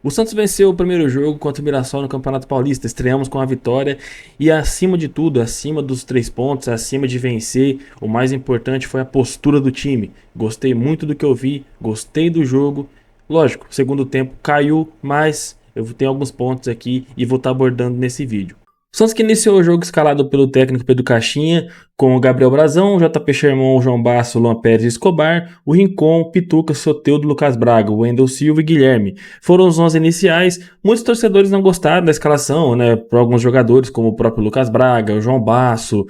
O Santos venceu o primeiro jogo contra o Mirassol no Campeonato Paulista. Estreamos com a vitória e, acima de tudo, acima dos 3 pontos, acima de vencer, o mais importante foi a postura do time. Gostei muito do que eu vi, gostei do jogo. Lógico, segundo tempo caiu, mas eu tenho alguns pontos aqui e vou estar abordando nesse vídeo. O Santos que iniciou o jogo escalado pelo técnico Pedro Caixinha, com o Gabriel Brazão, o JP Sherman, o João Basso, o Luan Pérez e Escobar, o Rincon, Pituca, Soteldo, Lucas Braga, o Wendel Silva e Guilherme. Foram os 11 iniciais. Muitos torcedores não gostaram da escalação, né? Por alguns jogadores, como o próprio Lucas Braga, o João Basso,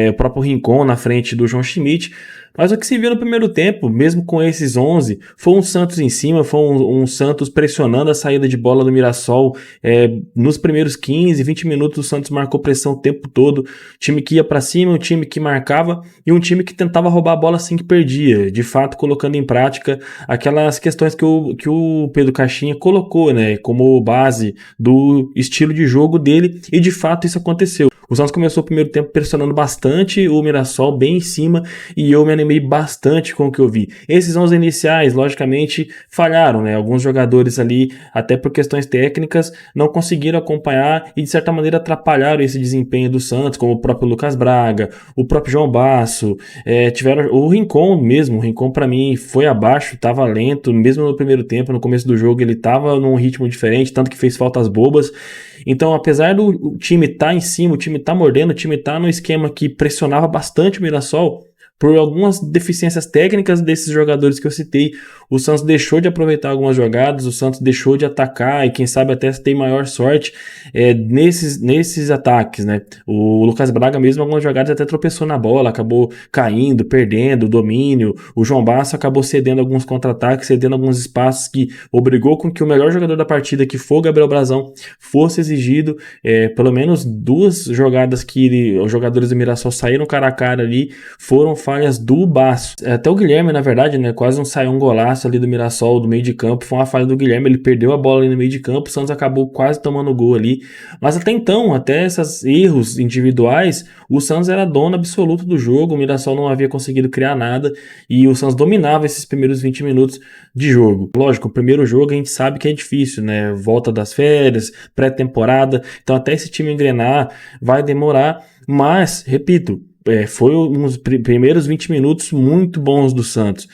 o próprio Rincon na frente do João Schmidt. Mas o que se viu no primeiro tempo, mesmo com esses 11, foi um Santos em cima, foi um Santos pressionando a saída de bola do Mirassol. Nos primeiros 15, 20 minutos o Santos marcou pressão o tempo todo. Time que ia para cima, um time que marcava e um time que tentava roubar a bola assim que perdia. De fato, colocando em prática aquelas questões que o Pedro Caixinha colocou, né, como base do estilo de jogo dele, e de fato isso aconteceu. O Santos começou o primeiro tempo pressionando bastante o Mirassol bem em cima e eu me animei bastante com o que eu vi. Esses 11 iniciais, logicamente, falharam, né? Alguns jogadores ali, até por questões técnicas, não conseguiram acompanhar e de certa maneira atrapalharam esse desempenho do Santos, como o próprio Lucas Braga, o próprio João Basso, tiveram o Rincon mesmo. O Rincon para mim foi abaixo, estava lento, mesmo no primeiro tempo, no começo do jogo ele estava num ritmo diferente, tanto que fez faltas bobas. Então, apesar do time estar em cima, o time estar mordendo, o time estar no esquema que pressionava bastante o Mirassol, por algumas deficiências técnicas desses jogadores que eu citei, o Santos deixou de aproveitar algumas jogadas, o Santos deixou de atacar e quem sabe até tem maior sorte nesses ataques, né? O Lucas Braga mesmo, algumas jogadas até tropeçou na bola, acabou caindo, perdendo o domínio. O João Basso acabou cedendo alguns contra-ataques, cedendo alguns espaços que obrigou com que o melhor jogador da partida, que foi o Gabriel Brazão, fosse exigido. Pelo menos 2 jogadas que os jogadores do Mirassol saíram cara a cara ali, foram falhas do Basso. Até o Guilherme, na verdade, né, quase saiu um golaço ali do Mirassol, do meio de campo, foi uma falha do Guilherme, ele perdeu a bola ali no meio de campo, o Santos acabou quase tomando o gol ali, mas até então, até esses erros individuais, o Santos era dono absoluto do jogo, o Mirassol não havia conseguido criar nada, e o Santos dominava esses primeiros 20 minutos de jogo. Lógico, o primeiro jogo a gente sabe que é difícil, né, volta das férias, pré-temporada, então até esse time engrenar vai demorar, mas, repito, foi uns primeiros 20 minutos muito bons do Santos.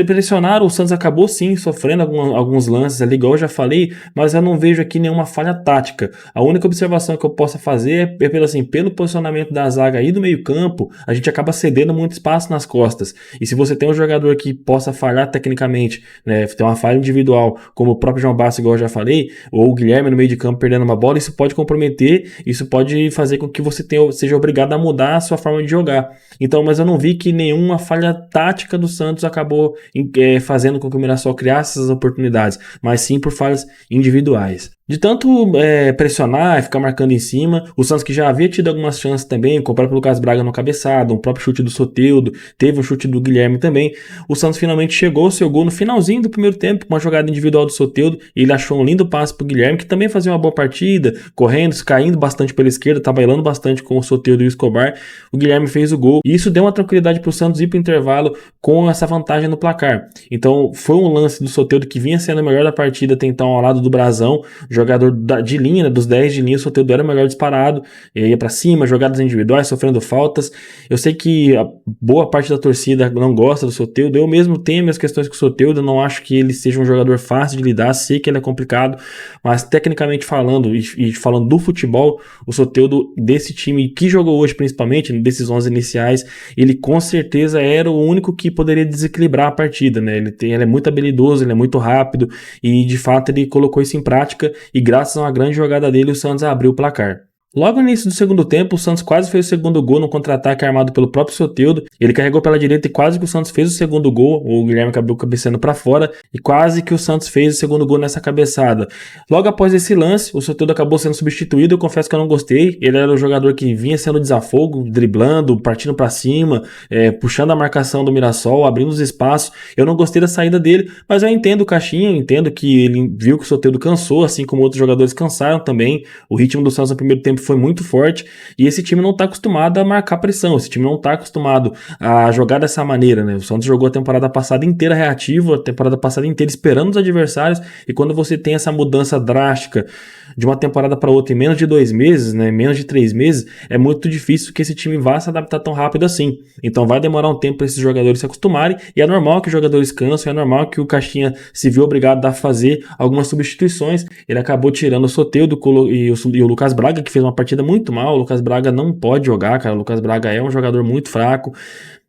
Pressionaram, o Santos acabou sim sofrendo alguns lances ali, igual eu já falei, mas eu não vejo aqui nenhuma falha tática. A única observação que eu possa fazer é pelo posicionamento da zaga aí do meio campo, a gente acaba cedendo muito espaço nas costas. E se você tem um jogador que possa falhar tecnicamente, né, tem uma falha individual, como o próprio João Basso, igual eu já falei, ou o Guilherme no meio de campo perdendo uma bola, isso pode comprometer, isso pode fazer com que você seja obrigado a mudar a sua forma de jogar. Então, mas eu não vi que nenhuma falha tática do Santos acabou fazendo com que o Mirassol criasse essas oportunidades, mas sim por falhas individuais. De tanto pressionar e ficar marcando em cima, o Santos que já havia tido algumas chances também, com o próprio Lucas Braga no cabeçado, um próprio chute do Soteldo, teve um chute do Guilherme também, o Santos finalmente chegou ao seu gol no finalzinho do primeiro tempo, com uma jogada individual do Soteldo, e ele achou um lindo passe pro Guilherme, que também fazia uma boa partida, correndo, caindo bastante pela esquerda, tabelando bastante com o Soteldo e o Escobar, o Guilherme fez o gol, e isso deu uma tranquilidade pro Santos ir pro intervalo com essa vantagem no placar. Então foi um lance do Soteldo que vinha sendo o melhor da partida até então ao lado do Brazão, jogador de linha, né, dos 10 de linha, o Soteldo era o melhor disparado, ia pra cima, jogadas individuais, sofrendo faltas. Eu sei que a boa parte da torcida não gosta do Soteldo, eu mesmo tenho minhas questões com o Soteldo, não acho que ele seja um jogador fácil de lidar, sei que ele é complicado, mas tecnicamente falando e falando do futebol, o Soteldo desse time que jogou hoje principalmente, desses 11 iniciais, ele com certeza era o único que poderia desequilibrar a partida, né? Ele é muito habilidoso, ele é muito rápido e de fato ele colocou isso em prática e graças a uma grande jogada dele o Santos abriu o placar. Logo no início do segundo tempo, o Santos quase fez o segundo gol no contra-ataque armado pelo próprio Soteldo. Ele carregou pela direita e quase que o Santos fez o segundo gol. O Guilherme acabou cabeceando para fora e quase que o Santos fez o segundo gol nessa cabeçada. Logo após esse lance, o Soteldo acabou sendo substituído. Eu confesso que eu não gostei. Ele era o jogador que vinha sendo desafogo, driblando, partindo para cima, puxando a marcação do Mirassol, abrindo os espaços. Eu não gostei da saída dele, mas eu entendo o Caixinha, entendo que ele viu que o Soteldo cansou, assim como outros jogadores cansaram também. O ritmo do Santos no primeiro tempo foi muito forte, e esse time não tá acostumado a marcar pressão, esse time não tá acostumado a jogar dessa maneira, né? O Santos jogou a temporada passada inteira reativo, a temporada passada inteira esperando os adversários, e quando você tem essa mudança drástica de uma temporada para outra em menos de 2 meses, né, menos de 3 meses, é muito difícil que esse time vá se adaptar tão rápido assim. Então vai demorar um tempo para esses jogadores se acostumarem, e é normal que os jogadores cansam, é normal que o Caixinha se viu obrigado a fazer algumas substituições. Ele acabou tirando o Soteldo e o Lucas Braga, que fez uma partida muito mal. O Lucas Braga não pode jogar, cara. O Lucas Braga é um jogador muito fraco,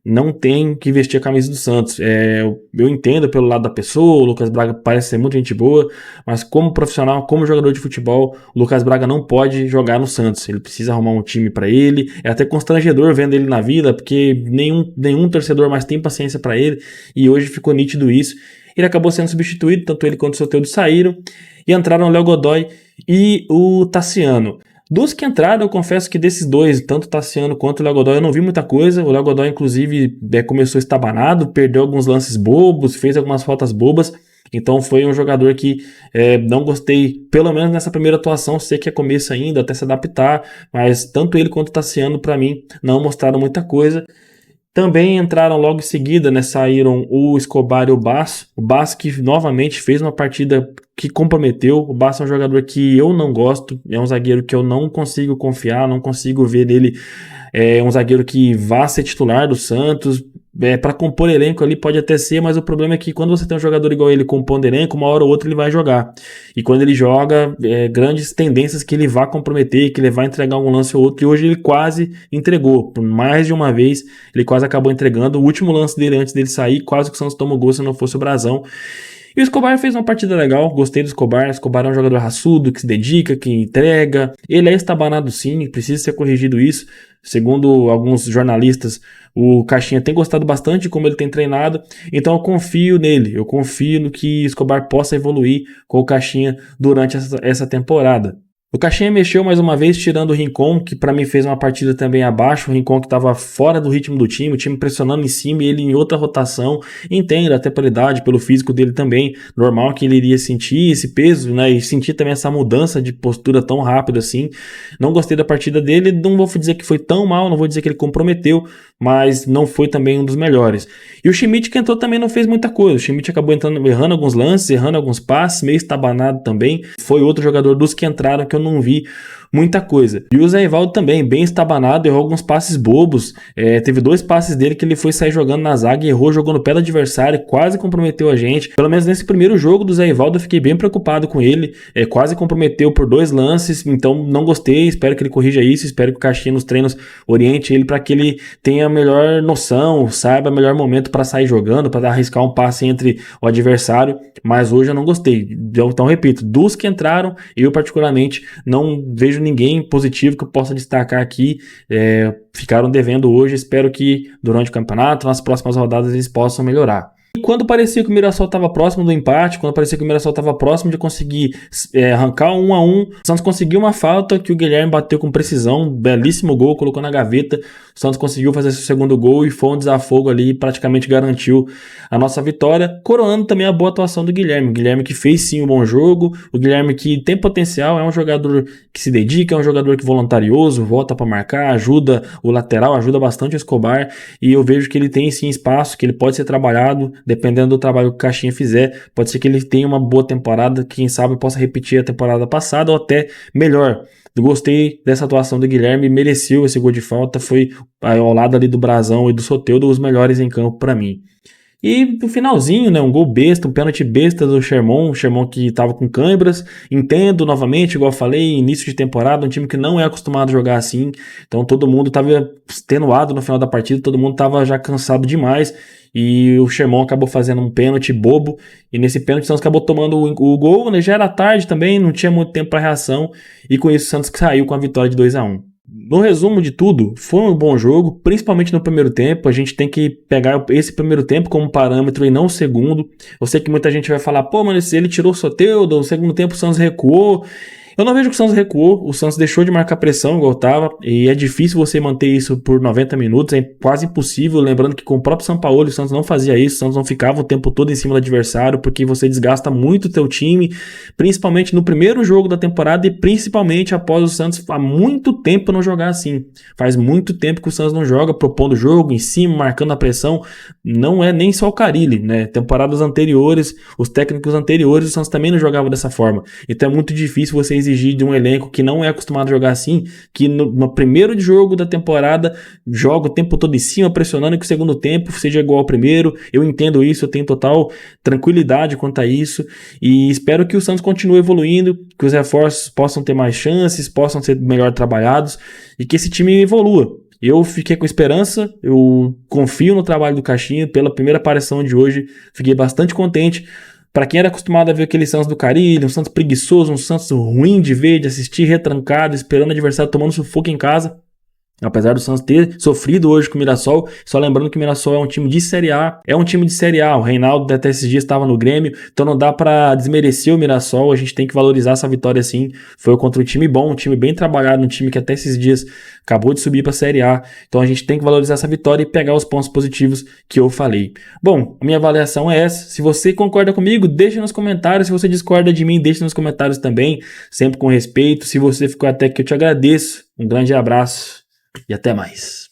não tem que vestir a camisa do Santos. Eu entendo pelo lado da pessoa, o Lucas Braga parece ser muito gente boa, mas como profissional, como jogador de futebol, o Lucas Braga não pode jogar no Santos. Ele precisa arrumar um time para ele. É até constrangedor vendo ele na vida, porque nenhum torcedor mais tem paciência para ele, e hoje ficou nítido isso. Ele acabou sendo substituído, tanto ele quanto o Soteldo saíram, e entraram o Léo Godoy e o Tassiano. Dos que entraram, eu confesso que desses dois, tanto o Tassiano quanto o Léo Godoy, eu não vi muita coisa. O Léo Godoy, inclusive, começou estabanado, perdeu alguns lances bobos, fez algumas faltas bobas. Então foi um jogador que não gostei, pelo menos nessa primeira atuação. Sei que é começo ainda, até se adaptar, mas tanto ele quanto o Tassiano, para mim, não mostraram muita coisa. Também entraram logo em seguida, né, saíram o Escobar e o Basso. O Basso que novamente fez uma partida que comprometeu. O Basso é um jogador que eu não gosto, é um zagueiro que eu não consigo confiar, não consigo ver nele um zagueiro que vá ser titular do Santos. Para compor elenco ali pode até ser, mas o problema é que quando você tem um jogador igual ele compondo elenco, uma hora ou outra ele vai jogar. E quando ele joga, grandes tendências que ele vá comprometer, que ele vai entregar um lance ou outro. E hoje ele quase entregou. Por mais de uma vez, ele quase acabou entregando. O último lance dele antes dele sair, quase que o Santos tomou gol se não fosse o Brazão. E o Escobar fez uma partida legal, gostei do Escobar. O Escobar é um jogador raçudo, que se dedica, que entrega. Ele é estabanado sim, precisa ser corrigido isso. Segundo alguns jornalistas, o Caixinha tem gostado bastante de como ele tem treinado, então eu confio nele, eu confio no que o Escobar possa evoluir com o Caixinha durante essa temporada. O Caixinha mexeu mais uma vez, tirando o Rincon, que para mim fez uma partida também abaixo. O Rincon que estava fora do ritmo do time, o time pressionando em cima e ele em outra rotação. Entendo até pela idade, pelo físico dele também. Normal que ele iria sentir esse peso, né? E sentir também essa mudança de postura tão rápida assim. Não gostei da partida dele, não vou dizer que foi tão mal, não vou dizer que ele comprometeu, mas não foi também um dos melhores. E o Schmidt que entrou também não fez muita coisa. O Schmidt acabou errando alguns lances, errando alguns passes, meio estabanado também. Foi outro jogador dos que entraram que eu não vi muita coisa. E o Zé Ivaldo também, bem estabanado, errou alguns passes bobos. Teve 2 passes dele que ele foi sair jogando na zaga e errou, jogou no pé do adversário, quase comprometeu a gente. Pelo menos nesse primeiro jogo do Zé Ivaldo eu fiquei bem preocupado com ele. Quase comprometeu por 2 lances, então não gostei, espero que ele corrija isso, espero que o Caixinha nos treinos oriente ele para que ele tenha a melhor noção, saiba o melhor momento para sair jogando, para arriscar um passe entre o adversário, mas hoje eu não gostei. Então repito, dos que entraram, eu particularmente não vejo ninguém positivo que eu possa destacar aqui. Ficaram devendo hoje, espero que durante o campeonato, nas próximas rodadas eles possam melhorar. E quando parecia que o Mirassol estava próximo do empate, quando parecia que o Mirassol estava próximo de conseguir arrancar 1-1, o Santos conseguiu uma falta que o Guilherme bateu com precisão, belíssimo gol, colocou na gaveta. O Santos conseguiu fazer seu segundo gol e foi um desafogo ali e praticamente garantiu a nossa vitória, coroando também a boa atuação do Guilherme. O Guilherme que fez sim um bom jogo, o Guilherme que tem potencial, é um jogador que se dedica, é um jogador que voluntarioso, volta para marcar, ajuda o lateral, ajuda bastante o Escobar, e eu vejo que ele tem sim espaço, que ele pode ser trabalhado, dependendo do trabalho que o Caixinha fizer, pode ser que ele tenha uma boa temporada, quem sabe possa repetir a temporada passada ou até melhor. Eu gostei dessa atuação do Guilherme, mereceu esse gol de falta, foi ao lado ali do Brazão e do Soteldo os melhores em campo para mim. E no finalzinho, né, um gol besta, um pênalti besta do Sherman, o Sherman que estava com câimbras. Entendo novamente, igual eu falei, início de temporada, um time que não é acostumado a jogar assim, então todo mundo estava extenuado no final da partida, todo mundo estava já cansado demais, e o Sherman acabou fazendo um pênalti bobo, e nesse pênalti o Santos acabou tomando o gol, né, já era tarde também, não tinha muito tempo para reação, e com isso o Santos saiu com a vitória de 2-1. No resumo de tudo, foi um bom jogo, principalmente no primeiro tempo. A gente tem que pegar esse primeiro tempo como parâmetro e não o segundo. Eu sei que muita gente vai falar, pô, mas ele tirou o Soteldo, no segundo tempo o Santos recuou. Eu não vejo que o Santos recuou, o Santos deixou de marcar pressão igual estava, e é difícil você manter isso por 90 minutos, é quase impossível, lembrando que com o próprio Sampaoli o Santos não fazia isso, o Santos não ficava o tempo todo em cima do adversário, porque você desgasta muito o teu time, principalmente no primeiro jogo da temporada e principalmente após o Santos há muito tempo não jogar assim. Faz muito tempo que o Santos não joga, propondo o jogo, em cima, marcando a pressão, não é nem só o Carille, né? Temporadas anteriores, os técnicos anteriores, o Santos também não jogava dessa forma. Então é muito difícil você exigir de um elenco que não é acostumado a jogar assim, que no primeiro jogo da temporada joga o tempo todo em cima, pressionando, e que o segundo tempo seja igual ao primeiro. Eu entendo isso, eu tenho total tranquilidade quanto a isso e espero que o Santos continue evoluindo, que os reforços possam ter mais chances, possam ser melhor trabalhados e que esse time evolua. Eu fiquei com esperança, eu confio no trabalho do Caixinha, pela primeira aparição de hoje, fiquei bastante contente. Para quem era acostumado a ver aquele Santos do Carille, um Santos preguiçoso, um Santos ruim de ver, de assistir retrancado, esperando o adversário tomando sufoco em casa, apesar do Santos ter sofrido hoje com o Mirassol, só lembrando que o Mirassol é um time de Série A, o Reinaldo até esses dias estava no Grêmio, então não dá para desmerecer o Mirassol, a gente tem que valorizar essa vitória sim, foi contra um time bom, um time bem trabalhado, um time que até esses dias acabou de subir para a Série A, então a gente tem que valorizar essa vitória e pegar os pontos positivos que eu falei. Bom, a minha avaliação é essa, se você concorda comigo, deixa nos comentários, se você discorda de mim, deixa nos comentários também, sempre com respeito, se você ficou até aqui eu te agradeço, um grande abraço e até mais.